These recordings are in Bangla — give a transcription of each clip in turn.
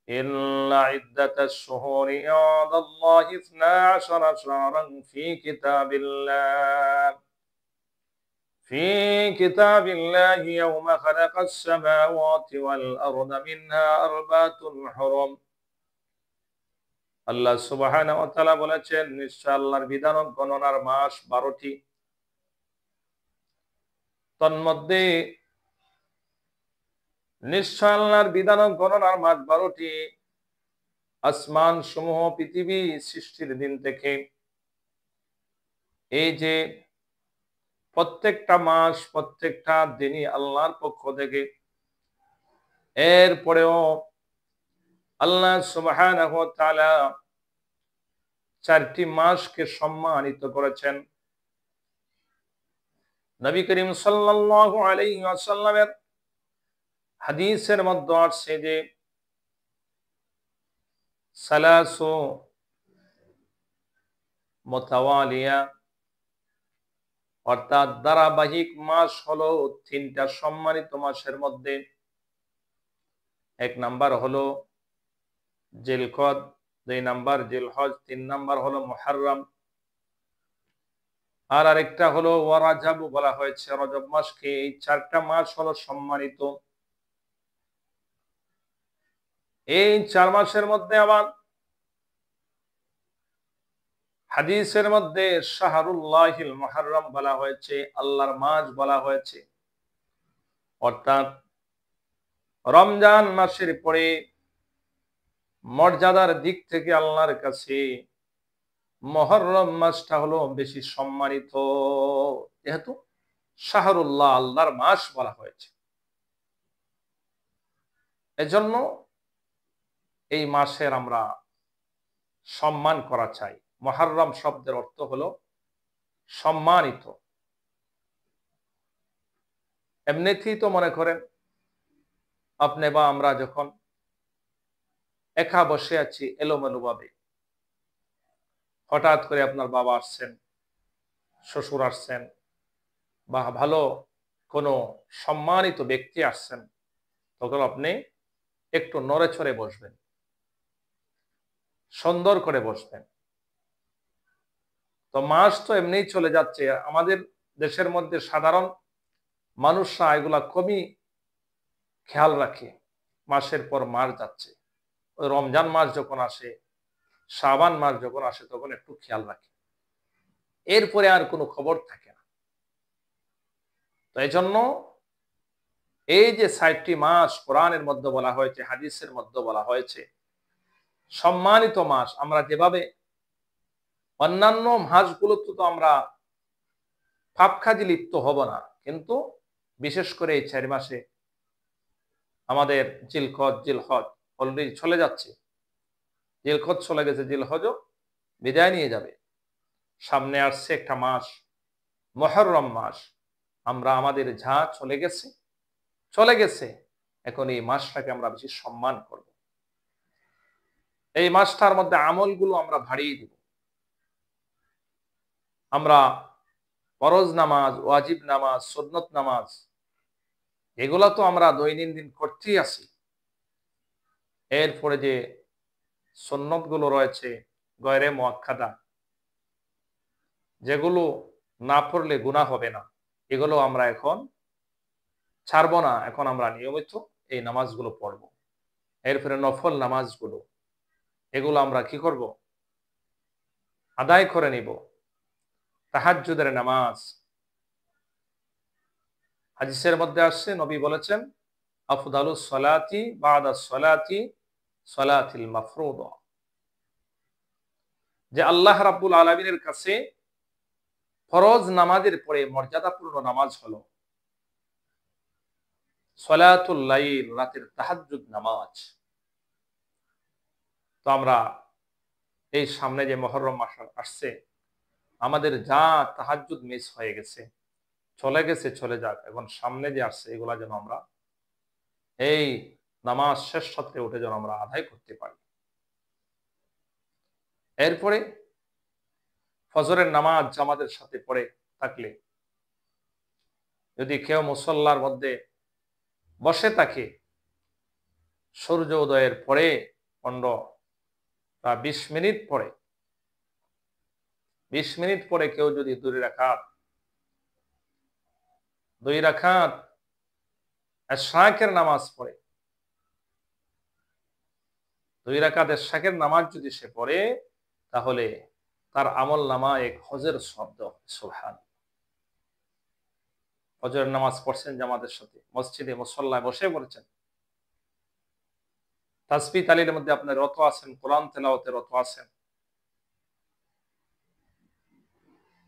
إن عدة الشهور عند الله 12 شهرا في كتاب الله يوم خلق السماوات والأرض منها أربعة حرم আল্লাহ সুবহানাহু ওয়া তাআলা বলেছেন, নিশ্চয় আল্লাহর বিধান ও গণনার মাস 12টি। তন্মধ্যে নিশ্চয় আল্লাহর বিধান ও গণনার মাস 12টি। আসমান সমূহ পৃথিবী সৃষ্টির দিন থেকে এই যে প্রত্যেকটা মাস, প্রত্যেকটা দিনই আল্লাহর পক্ষ থেকে। এরপরেও আল্লাহ সুবহানাহু ওয়া তাআলা 4টি মাসকে সম্মানিত করেছেন। নবী করিম সাল্লাল্লাহু আলাইহি ওয়াসাল্লামের হাদিসের মধ্যে আছে যে সালাসু মুতাওয়ালিয়া, অর্থাৎ ধারাবাহিক মাস হলো 3টা সম্মানিত মাসের মধ্যে। 1 নাম্বার হলো জিলকদ, 2 নাম্বার জিলহজ, 3 নাম্বার হলো মুহররম, আর আরেকটা হলো ওয়ারাজাব বলা হয়েছে রজব মাসকে। এই 4টা মাস হলো সম্মানিত। এই 4 মাসের মধ্যে আবার হাদিসের মধ্যে শাহরুল্লাহিল মুহররম বলা হয়েছে, আল্লাহর মাস বলা হয়েছে। অর্থাৎ রমজান মাসের পরে মর্যাদার দিক থেকে আল্লাহর কাছে মুহররম মাসটা হলো বেশি সম্মানিত, যেহেতু শাহরুল্লাহ, আল্লাহর মাস বলা হয়েছে। এজন্য এই মাসের আমরা সম্মান করা চাই। মুহররম শব্দের অর্থ হলো সম্মানিত। এমনিতেই তো মনে করেন আপনি বা আমরা যখন একা বসে আছি এলোমেলো ভাবে, হঠাৎ করে আপনার বাবা আসছেন, শ্বশুর আসছেন, বা ভালো কোনো সম্মানিত ব্যক্তি আসছেন, তখন আপনি একটু নড়ে চড়ে বসবেন, সুন্দর করে বসবেন। তো মাস তো এমনিই চলে যাচ্ছে। আমাদের দেশের মধ্যে সাধারণ মানুষরা এগুলা কমই খেয়াল রাখে। মাসের পর মাস যাচ্ছে, ওই রমজান মাস যখন আসে, শাবান মাস যখন আসে, তখন একটু খেয়াল রাখে, এরপরে আর কোনো খবর থাকে না। তো এই জন্য এই যে 4টি মাস কোরআনের মধ্যে বলা হয়েছে, হাদিসের মধ্যে বলা হয়েছে সম্মানিত মাস, আমরা যেভাবে অন্যান্য মাসগুলোতে তো আমরা পাপ কাজে লিপ্ত হব না, কিন্তু বিশেষ করে এই 4 মাসে আমাদের জিলকদ, জিলহজ অলরেডি চলে যাচ্ছে। জিলকদ চলে গেছে, জিলহজও বিদায় নিয়ে যাবে। সামনে আসছে একটা মাস, মুহররম মাস। আমরা আমাদের যা চলে গেছে, এখন এই মাসটাকে আমরা বেশি সম্মান করব। এই মাসটার মধ্যে আমলগুলো আমরা বাড়িয়ে দিব। আমরা ফরজ নামাজ, ওয়াজিব নামাজ, সুন্নত নামাজ, এগুলা তো আমরা দৈনন্দিন করতেই আছি। এরপরে যে সুন্নত গুলো রয়েছে গয়রে মুআক্কাদা, যেগুলো না পড়লে গুনাহ হবে না, এগুলো আমরা এখন ছাড়বো না। এখন আমরা নিয়মিত এই নামাজগুলো পড়ব। এরপরে নফল নামাজগুলো, এগুলো আমরা কি করব? আদায় করে নিব। তাহাজ্জুদের নামাজ, হাদিসের মধ্যে আসছে, নবী বলেছেন আফদালুস সালাতি বাদাস সালাতি সালাতিল মাফরুদা, যে আল্লাহ রাব্বুল আলামিনের কাছে ফরজ নামাজের পরে মর্যাদাপূর্ণ নামাজ হলো সালাতুল লাইল, রাতের তাহাজ্জুদ নামাজ। তো আমরা এই সামনে যে মুহররম মাস আসছে, আমাদের যা তাহাজ্জুদ মিস হয়ে গেছে, চলে গেছে, চলে যাক। এখন সামনে যে আসছে, এগুলা যেন আমরা এই নামাজ শেষ সাথে উঠে যেন আমরা আদায় করতে পারি। এরপরে ফজরের নামাজ জামাতের সাথে পড়ে থাকলে, যদি কেউ মুসল্লার মধ্যে বসে থাকে, সূর্য উদয়ের পরে 15 বা 20 মিনিট পরে 20 মিনিট পরে কেউ যদি 2 রাকাত এশরাকের নামাজ পড়ে, 2 রাকাত এশরাকের নামাজ যদি সে পড়ে, তাহলে তার আমল নামা এক হজের শব্দ। সুবহান। ফজরের নামাজ পড়ছেন জামাতের সাথে, মসজিদে মুসল্লায় বসে পড়েছেন, তাসবিহ তাহলিলের মধ্যে আপনি রত আছেন, কোরআন তেলাওয়াতে রত আছেন,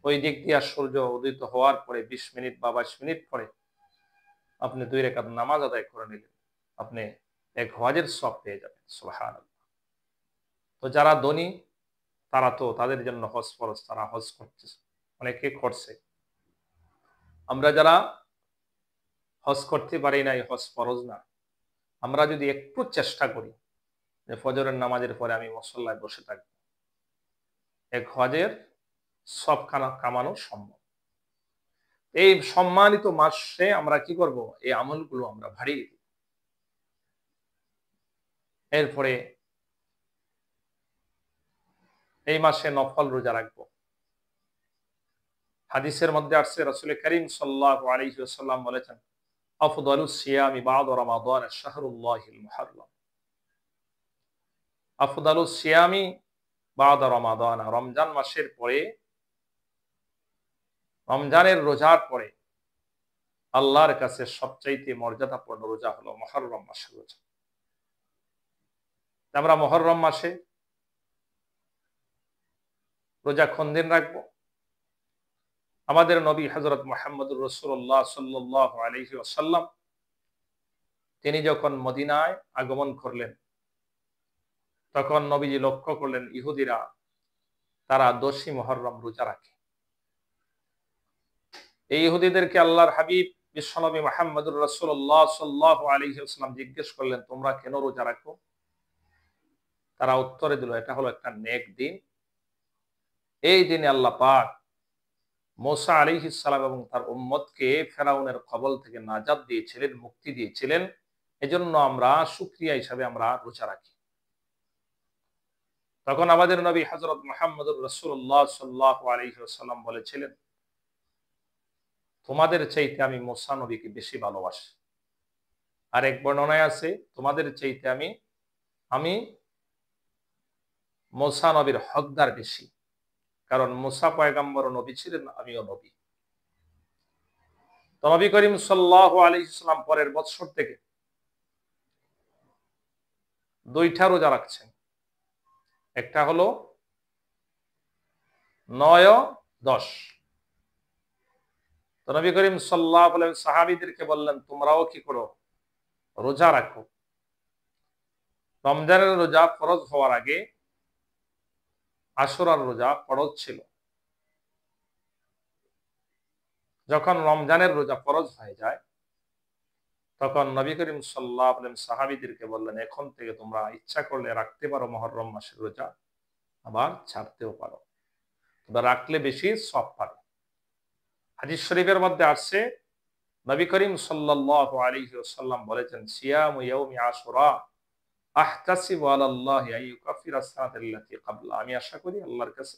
ওই দিক দিয়ে সূর্য উদিত হওয়ার পরে 20 মিনিট বা 22 মিনিট পরে আপনি 2 রাকাত নামাজ আদায় করে নিলেন, আপনি এক হজের সওয়াব পেয়ে যাবেন। সুবহানাল্লাহ। তো যারা ধনী তারা তো তাদের জন্য হজ ফরজ, তারা হজ করছে, অনেকে করছে। আমরা যারা হজ করতে পারি নাই, হজ ফরজ না, আমরা যদি একটু চেষ্টা করি যে ফজরের নামাজের পরে আমি মুসল্লায় বসে থাকবো, এক হজের সব কামানো সম্ভব। এই সম্মানিত মাসে আমরা কি করব? এই আমলগুলো আমরা বাড়িয়ে দিই। এরপরে এই মাসে নফল রোজা রাখবো। হাদিসের মধ্যে আসছে, রাসূল করিম সাল্লাল্লাহু আলাইহি ওয়াসাল্লাম বলেছেন, আফদালুস সিয়ামি বা'দা রমাদান শাহরুল্লাহিল মুহাররম। আফদালুস সিয়ামি বা'দা রমাদান, রমজান মাসের পরে, রমজানের রোজার পরে আল্লাহর কাছে সবচাইতে মর্যাদাপূর্ণ রোজা হলো মুহররম মাসের রোজা। আমরা মুহররম মাসে রোজা কোন দিন রাখবো? আমাদের নবী হযরত মুহাম্মদুর রাসূলুল্লাহ সাল্লাল্লাহু আলাইহি ওয়াসাল্লাম তিনি যখন মদিনায় আগমন করলেন, তখন নবীজি লক্ষ্য করলেন ইহুদিরা তারা 10ই মুহররম রোজা রাখে। এই ইহুদিদেরকে আল্লাহর হাবিব বিশ্বনবী মুহাম্মদুর রাসূলুল্লাহ সাল্লাল্লাহু আলাইহি ওয়াসাল্লাম জিজ্ঞেস করলেন, তোমরা কেন রোজা রাখো? তারা উত্তরে দিল, এটা হলো একটা নেক দিন। এই দিনে আল্লাহ পাক মুসা আলাইহিস সালাম এবং তার উম্মতকে ফেরাউনের কবল থেকে নাজাত দিয়েছিলেন, মুক্তি দিয়েছিলেন। এজন্য আমরা শুকরিয়া হিসাবে আমরা রোজা রাখি। তখন আমাদের নবী হযরত মুহাম্মদুর রাসূলুল্লাহ সাল্লাল্লাহু আলাইহি ওয়াসাল্লাম বলেছিলেন, তোমাদের চাইতে আমি মুসা নবীকে বেশি ভালোবাসি। আর এক বর্ণনায় আছে, তোমাদের চাইতে আমি মুসা নবীর হকদার বেশি, কারণ মুসা পয়গম্বর ও নবী ছিলেন, আমিও নবী। তো নবী করিম সাল্লাল্লাহু আলাইহি ওয়াসাল্লাম পরের বছর থেকে 2টা রোজা রাখছেন। একটা হলো 9 ও 10। তো নবী করিম সাল্লাল্লাহু আলাইহি ওয়াসাল্লাম সাহাবীদেরকে বললেন, তোমরাও কি করো? রোজা রাখো। রমজানের রোজা ফরজ হওয়ার আগে আশুরার রোজা ফরজ ছিল। যখন রমজানের রোজা ফরজ হয়ে যায়, তখন নবী করিম সাল্লাল্লাহু আলাইহি ওয়াসাল্লাম সাহাবীদেরকে বললেন, এখন থেকে তোমরা ইচ্ছা করলে রাখতে পারো মুহররম মাসের রোজা, আবার ছাড়তেও পারো, তবে রাখলে বেশি সওয়াব পাবে। হাদিস শরীফের মধ্যে আসছে, নবী করিম সাল্লাল্লাহু আলাইহি ওয়াসাল্লাম বলেছেন, সিয়ামু ইয়াউমি আশুরা আহতাসিবু আলাল্লাহি আন ইউকাফিরা সানাতাল্লাতী ক্বাবলা। আমি আশা করি আল্লাহর কাছে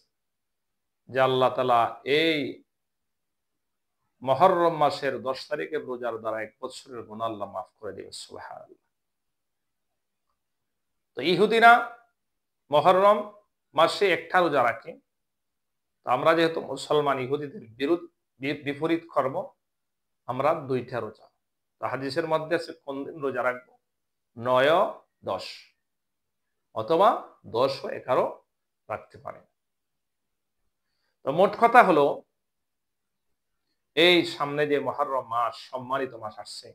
যে আল্লাহ তাআলা এই মুহররম মাসের 10 তারিখের রোজার দ্বারা 1 বছরের গুনাহ আল্লাহ মাফ করে দেবেন। সুবহানাল্লাহ। তো ইহুদিরা মুহররম মাসে একটা রোজা রাখে। তো আমরা যেহেতু মুসলমান, ইহুদিদের বিপরীত করব, আমরা 2টা রোজা। তো হাদিসের মধ্যে আছে কোন দিন রোজা রাখবো? 9 ও 10, অথবা 10 ও 11 রাখতে পারেন। তো মোট কথা হলো, এই সামনে যে মুহররম মাস, সম্মানিত মাস আসছে,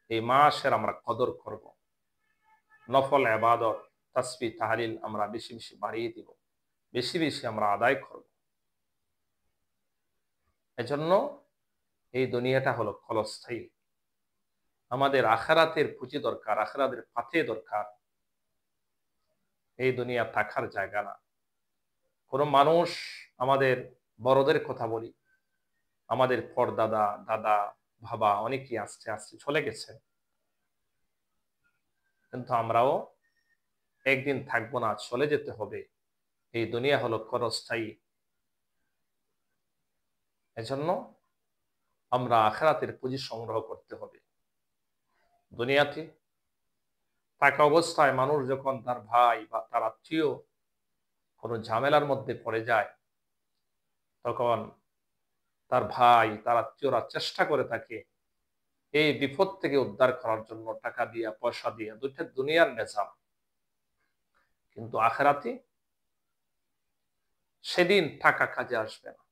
এই মাসের আমরা কদর করব। নফল ইবাদত, তাসবিহ তাহলিল আমরা বেশি বেশি বাড়িয়ে দিব, বেশি বেশি আমরা আদায় করব। এজন্য এই দুনিয়াটা হলো ক্ষণস্থায়ী। আমাদের আখিরাতের পুঁজি দরকার, আখিরাতের পাথে দরকার। এই দুনিয়া থাকার জায়গা না। কোন মানুষ, আমাদের বড়দের কথা বলি, আমাদের পরদাদা, দাদা, বাবা অনেকেই আস্তে আস্তে চলে গেছে, কিন্তু আমরাও একদিন থাকবো না, চলে যেতে হবে। এই দুনিয়া হলো ক্ষণস্থায়ী। এজন্য আমরা আখিরাতের পুঁজি সংগ্রহ করতে হবে। দুনিয়াতে থাকা অবস্থায় মানুষ যখন তার ভাই বা তার আত্মীয় কোনো ঝামেলার মধ্যে পড়ে যায়, তখন তার ভাই তার আত্মীয়রা চেষ্টা করে থাকে এই বিপদ থেকে উদ্ধার করার জন্য, টাকা দিয়া পয়সা দিয়া। দুইটা দুনিয়ার নিজাম। কিন্তু আখিরাতে সেদিন টাকা কাজে আসবে না।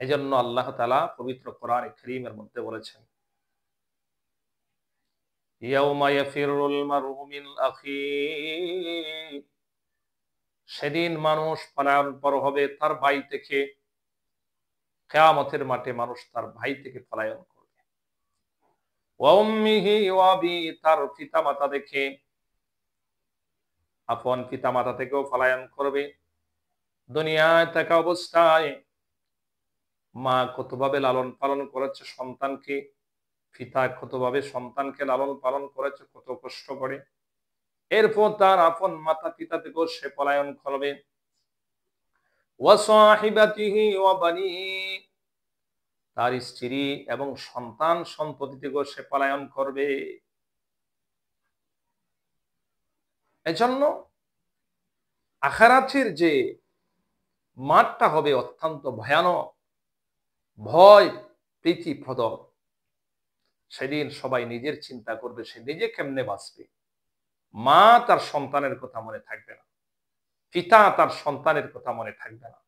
এই জন্য আল্লাহ তাআলা পবিত্র কোরআন কারীমের মধ্যে বলেছেন, ইয়াউমা ইয়াফিরুল মারউ মিন আখিহি, সেদিন মানুষ পলায়নপর হবে তার ভাই থেকে। কিয়ামতের মাঠে মানুষ তার ভাই থেকে পলায়ন করবে। ওয়া উম্মিহি ওয়া আবি, তার পিতামাতা দেখে, আপন পিতামাতা থেকেও পলায়ন করবে। দুনিয়ায় থাকা অবস্থায় মা কতভাবে লালন পালন করেছে সন্তানকে, পিতা কতভাবে সন্তানকে লালন পালন করেছে, কত কষ্ট করে। এরপর তার আপন মাতা পিতা থেকেও সে পলায়ন করবে। ওয়া সাহিবাতিহি ওয়া বানি, তার স্ত্রী এবং সন্তান সন্ততি থেকেও সে পলায়ন করবে। এজন্য আখিরাতের যে মাঠটা হবে অত্যন্ত ভয়ানক, ভয় প্রীতিপ্রদ। সেদিন সবাই নিজের চিন্তা করবে সে নিজে কেমনে বাঁচবে। মা তার সন্তানের কথা মনে থাকবে না, পিতা তার সন্তানের কথা মনে থাকবে না,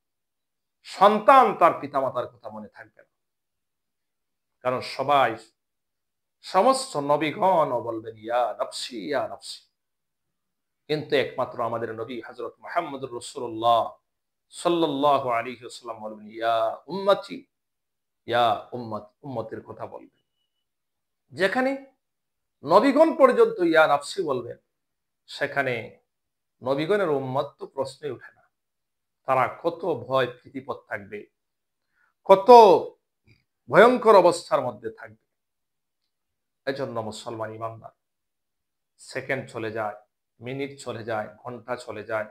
সন্তান তার পিতামাতার কথা মনে থাকবে না। কারণ সবাই, সমস্ত নবীগণ বলবেন ইয়া নফসি ইয়া নফসি। কিন্তু একমাত্র আমাদের নবী হযরত মুহাম্মদুর রাসূলুল্লাহ সাল্লাল্লাহু আলাইহি ওয়াসাল্লাম বলবেন ইয়া উম্মতি, ইয়া উম্মত, উম্মতের কথা বলবেন। যেখানে নবীগণ পর্যন্ত ইয়া নফসি বলবেন, সেখানে নবীগণের উম্মত তো প্রশ্নই ওঠে না। তারা কত ভয় ভীতিপদ থাকবে, কত ভয়ঙ্কর অবস্থার মধ্যে থাকবে। এজন্য মুসলমান ইমানদার, সেকেন্ড চলে যায়, মিনিট চলে যায়, ঘন্টা চলে যায়,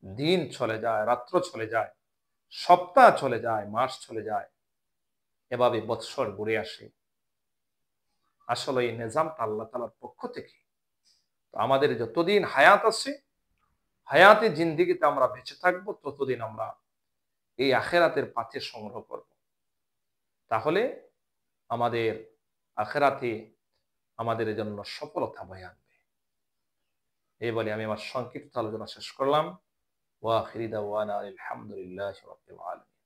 দিন চলে যায়, রাত্র চলে যায়, সপ্তাহ চলে যায়, মাস চলে যায়, এভাবে বৎসর ঘুরে আসে। আসলে এই নিজামটা আল্লাহ তাআলার পক্ষ থেকে। তো আমাদের যতদিন হায়াত আছে, হায়াতে জিন্দেগিতে আমরা বেঁচে থাকবো, ততদিন আমরা এই আখিরাতের পাথে সংগ্রহ করব। তাহলে আমাদের আখিরাতে আমাদের জন্য সফলতা বয়ে আনবে। এই বলে আমি আমার সংক্ষিপ্ত আলোচনা শেষ করলাম। ওয়া আখিরি দাওয়ানা আলহামদুলিল্লাহি রাব্বিল আলামিন।